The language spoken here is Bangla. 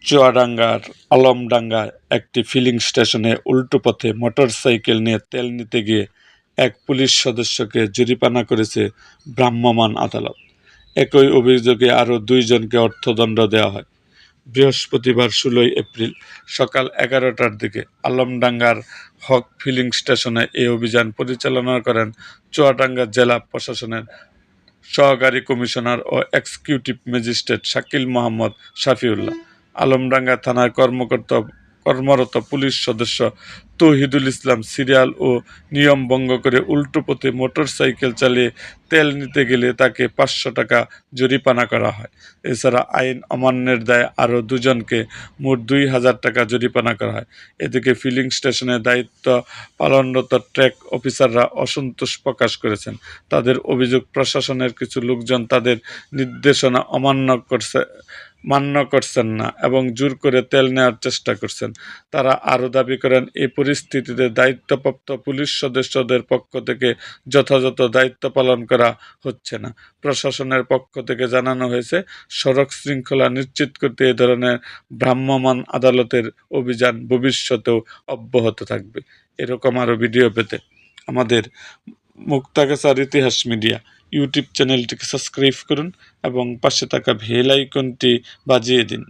চুয়াডাঙ্গার আলমডাঙ্গায় একটি ফিলিং স্টেশনে উল্টো পথে মোটরসাইকেল নিয়ে তেল নিতে গিয়ে এক পুলিশ সদস্যকে জরিমানা করেছে ভ্রাম্যমাণ আদালত। একই অভিযোগে আরও 2 জনকে অর্থদণ্ড দেওয়া হয়। বৃহস্পতিবার 16 এপ্রিল সকাল 11টার দিকে আলমডাঙ্গার হক ফিলিং স্টেশনে এই অভিযান পরিচালনা করেন চুয়াডাঙ্গা জেলা প্রশাসনের সহকারী কমিশনার ও এক্সিকিউটিভ ম্যাজিস্ট্রেট শাকিল মোহাম্মদ শাফিউল্লাহ। আলমডাঙ্গা থানায় কর্মরত পুলিশ সদস্য তৌহিদুল ইসলাম সিরিয়াল ও নিয়ম ভঙ্গ করে উল্টো পথে মোটরসাইকেল চালিয়ে তেল নিতে গেলে তাকে 500 টাকা জরিমানা করা হয়। এছাড়া আইন অমান্যের দায়ে আরও 2 জনকে মোট 2000 টাকা জরিমানা করা হয়। এদিকে ফিলিং স্টেশনে দায়িত্ব পালনরত ট্র্যাক অফিসাররা অসন্তোষ প্রকাশ করেছেন। তাদের অভিযোগ, প্রশাসনের কিছু লোকজন তাদের নির্দেশনা মান্য করছেন না এবং জোর করে তেল নেওয়ার চেষ্টা করছেন। তারা আরও দাবি করেন, এই পরিস্থিতিতে দায়িত্বপ্রাপ্ত পুলিশ সদস্যদের পক্ষ থেকে যথাযথ দায়িত্ব পালন করা হচ্ছে না। প্রশাসনের পক্ষ থেকে জানানো হয়েছে, সড়ক শৃঙ্খলা নিশ্চিত করতে এ ধরনের ভ্রাম্যমাণ আদালতের অভিযান ভবিষ্যতেও অব্যাহত থাকবে। এরকম আরও ভিডিও পেতে আমাদের মুক্তাগাছার ইতিহাস মিডিয়া ইউটিউব চ্যানেলটিকে সাবস্ক্রাইব করুন এবং পাশে থাকা বেল আইকনটি বাজিয়ে দিন।